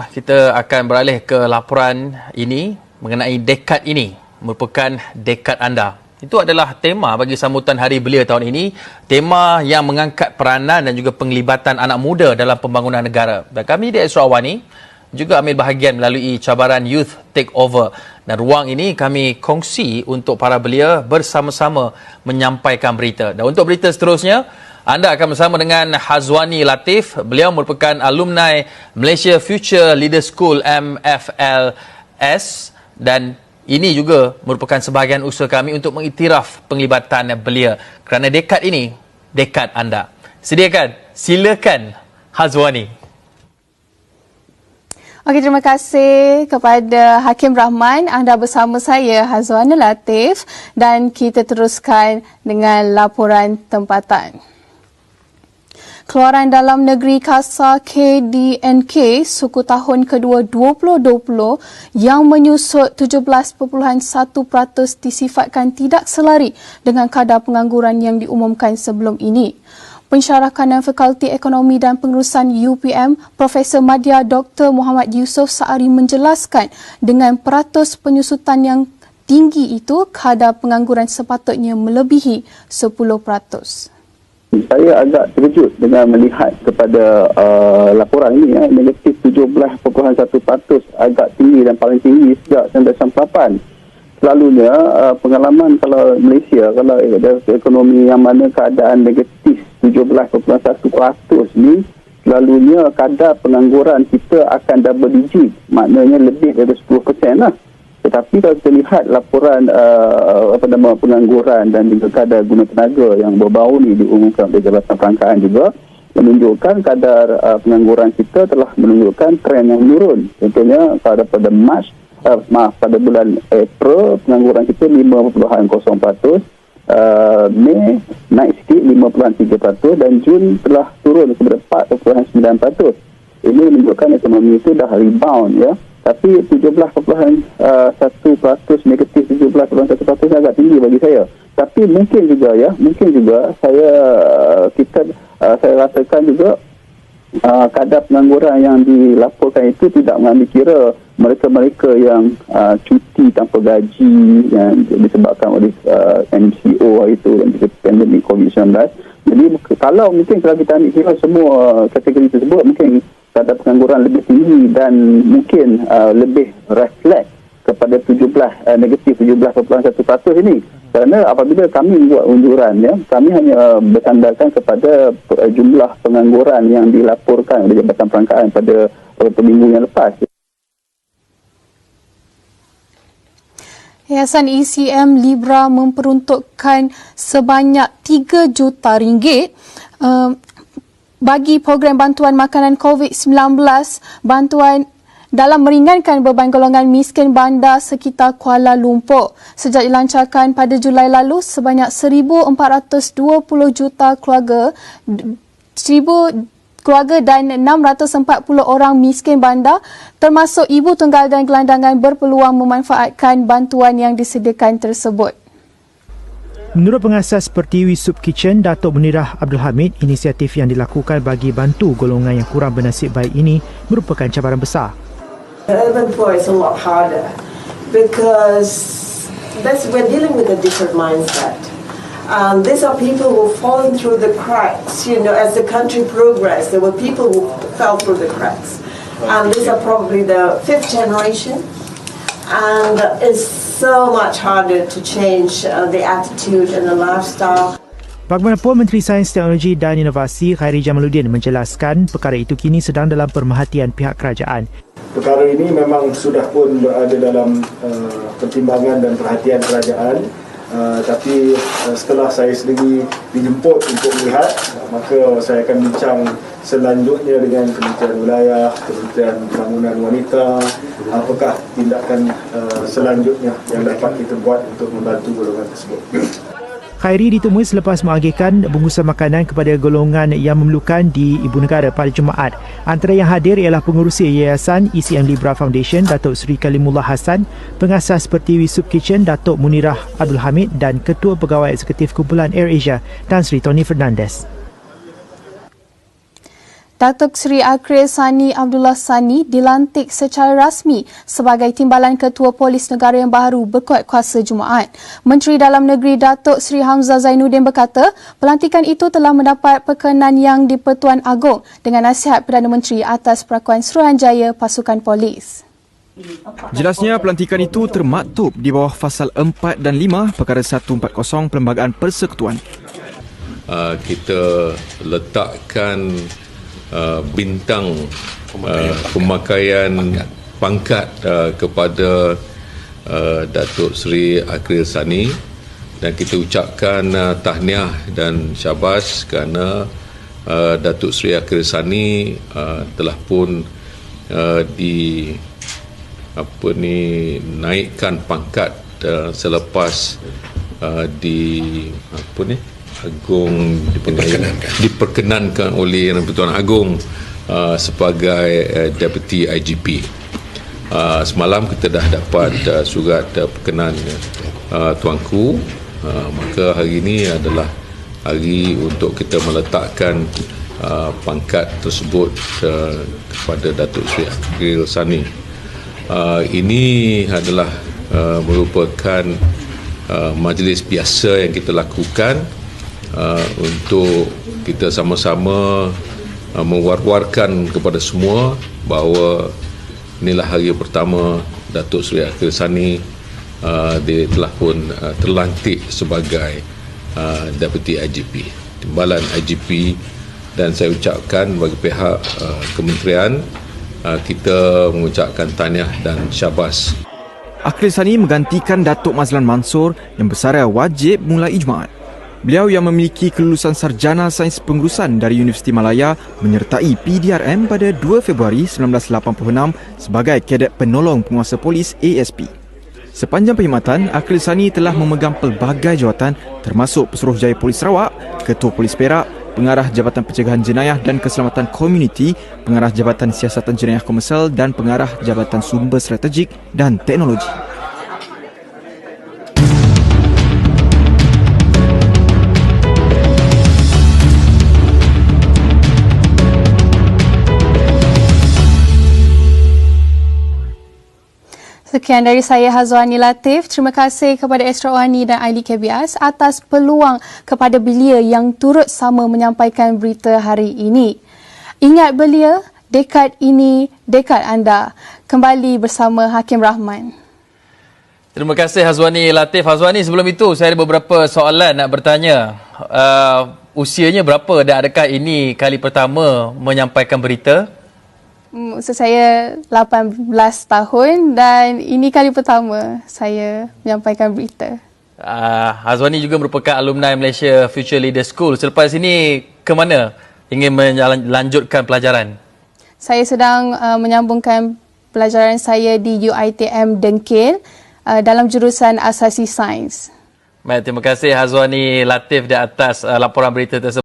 kita akan beralih ke laporan ini mengenai dekad ini merupakan dekad anda. Itu adalah tema bagi sambutan Hari Belia tahun ini. Tema yang mengangkat peranan dan juga penglibatan anak muda dalam pembangunan negara. Dan kami di Astro Awani juga ambil bahagian melalui cabaran Youth Takeover. Dan ruang ini kami kongsi untuk para belia bersama-sama menyampaikan berita. Dan untuk berita seterusnya, anda akan bersama dengan Hazwani Latif. Beliau merupakan alumni Malaysia Future Leader School MFLS dan ini juga merupakan sebahagian usaha kami untuk mengiktiraf penglibatan belia kerana dekad ini dekad anda. Sediakan, silakan Hazwani. Okey, terima kasih kepada Hakim Rahman. Anda bersama saya Hazwani Latif dan kita teruskan dengan laporan tempatan. Keluaran dalam negeri kasar KDNK suku tahun kedua 2020 yang menyusut 17.1% disifatkan tidak selari dengan kadar pengangguran yang diumumkan sebelum ini. Pensyarah kanan Fakulti Ekonomi dan Pengurusan UPM, Profesor Madya Dr. Muhammad Yusof Saari menjelaskan dengan peratus penyusutan yang tinggi itu, kadar pengangguran sepatutnya melebihi 10%. Saya agak terkejut dengan melihat kepada laporan ini, negatif 17.1%, agak tinggi dan paling tinggi sejak 1998. Selalunya pengalaman kalau Malaysia, kalau ekonomi yang mana keadaan negatif 17.1% ni, selalunya kadar pengangguran kita akan double digit, maknanya lebih dari 10% lah. Tetapi kalau kita lihat laporan pengangguran dan juga kadar guna tenaga yang berbau ni diumumkan oleh Jabatan Perangkaan juga menunjukkan kadar pengangguran kita telah menunjukkan trend yang menurun. Contohnya pada pada bulan April pengangguran kita 5.0%, Mei naik sikit 5.3% dan Jun telah turun kepada 4.9%. Ini menunjukkan ekonomi itu dah rebound ya. Tapi 17.1% negatif 17.1% agak tinggi bagi saya. Tapi mungkin juga saya rasakan juga kadar pengangguran yang dilaporkan itu tidak mengambil kira mereka-mereka yang cuti tanpa gaji yang disebabkan oleh MCO itu dan juga pandemik COVID-19. Jadi kalau kita ambil kira semua kategori tersebut, mungkin kadar pengangguran lebih tinggi dan mungkin lebih reflect kepada negatif 17.1% ini. Kerana apabila kami buat unjuran, kami hanya bersandarkan kepada jumlah pengangguran yang dilaporkan oleh Jabatan Perangkaan pada beberapa minggu yang lepas. Yayasan ECM Libra memperuntukkan sebanyak 3 juta ringgit bagi program bantuan makanan COVID-19, bantuan dalam meringankan beban golongan miskin bandar sekitar Kuala Lumpur. Sejak dilancarkan pada Julai lalu, sebanyak 1,420 juta keluarga dan 640 orang miskin bandar, termasuk ibu tunggal dan gelandangan, berpeluang memanfaatkan bantuan yang disediakan tersebut. Menurut pengasas Pertiwi Soup Kitchen, Datuk Munirah Abdul Hamid, inisiatif yang dilakukan bagi bantu golongan yang kurang bernasib baik ini merupakan cabaran besar. Urban poor is a lot harder because we're dealing with a different mindset. These are people who fallen through the cracks. As the country progressed, there were people who fell through the cracks. And these are probably the 5th generation. And it's so much harder to change the attitude and the lifestyle. Bagaimanapun, Menteri Sains, Teknologi dan Inovasi Khairi Jamaluddin menjelaskan perkara itu kini sedang dalam perhatian pihak kerajaan. Perkara ini memang sudah pun berada dalam pertimbangan dan perhatian kerajaan. Tapi setelah saya sendiri dijemput untuk melihat, maka saya akan bincang selanjutnya dengan Kementerian Wilayah, Kementerian Pembangunan Wanita, apakah tindakan selanjutnya yang dapat kita buat untuk membantu golongan tersebut. Khairi ditemui selepas mengagihkan bungkusan makanan kepada golongan yang memerlukan di Ibu Negara pada Jumaat. Antara yang hadir ialah pengurusi Yayasan ECM Libra Foundation, Datuk Seri Kalimullah Hassan, pengasas Pertiwi Soup Kitchen, Datuk Munirah Abdul Hamid dan Ketua Pegawai Eksekutif Kumpulan Air Asia, Tan Sri Tony Fernandez. Datuk Seri Akril Sani Abdullah Sani dilantik secara rasmi sebagai Timbalan Ketua Polis Negara yang baru berkuat kuasa Jumaat. Menteri Dalam Negeri Datuk Seri Hamzah Zainuddin berkata, pelantikan itu telah mendapat perkenan yang di-Pertuan Agong dengan nasihat Perdana Menteri atas perakuan Suruhanjaya Pasukan Polis. Jelasnya pelantikan itu termaktub di bawah Fasal 4 dan 5 Perkara 140 Perlembagaan Persekutuan. Kita letakkan bintang pemakaian pangkat kepada Datuk Seri Akril Sani, dan kita ucapkan tahniah dan syabas kerana Datuk Seri Akril Sani telah pun naikkan pangkat selepas Agong diperkenankan oleh Yang Pertuan Agong sebagai Deputy IGP. Semalam kita dah dapat surat perkenan Tuanku, maka hari ini adalah hari untuk kita meletakkan pangkat tersebut kepada Datuk Seri Akril Sani. Ini adalah merupakan majlis biasa yang kita lakukan untuk kita sama-sama mewar-warkan kepada semua bahawa inilah hari pertama Datuk Seri Akril Sani dia telah pun terlantik sebagai Deputy IGP, Timbalan IGP, dan saya ucapkan bagi pihak kementerian kita mengucapkan tahniah dan syabas. Akril Sani menggantikan Datuk Mazlan Mansor yang bersara wajib mulai Jumaat. Beliau yang memiliki kelulusan sarjana sains pengurusan dari Universiti Malaya menyertai PDRM pada 2 Februari 1986 sebagai Kadet Penolong Penguasa Polis ASP. Sepanjang perkhidmatan, Akril Sani telah memegang pelbagai jawatan termasuk Pesuruhjaya Polis Sarawak, Ketua Polis Perak, Pengarah Jabatan Pencegahan Jenayah dan Keselamatan Komuniti, Pengarah Jabatan Siasatan Jenayah Komersial dan Pengarah Jabatan Sumber Strategik dan Teknologi. Sekian dari saya, Hazwani Latif. Terima kasih kepada Estra Wani dan Aili KBS atas peluang kepada belia yang turut sama menyampaikan berita hari ini. Ingat belia, dekad ini, dekad anda. Kembali bersama Hakim Rahman. Terima kasih Hazwani Latif. Hazwani, sebelum itu saya ada beberapa soalan nak bertanya. Usianya berapa dan adakah ini kali pertama menyampaikan berita? Usia saya 18 tahun dan ini kali pertama saya menyampaikan berita. Hazwani juga merupakan alumni Malaysia Future Leader School. Selepas ini ke mana ingin melanjutkan pelajaran? Saya sedang menyambungkan pelajaran saya di UiTM Dengkil dalam jurusan Asasi Sains. Baik, terima kasih Hazwani Latif di atas laporan berita tersebut.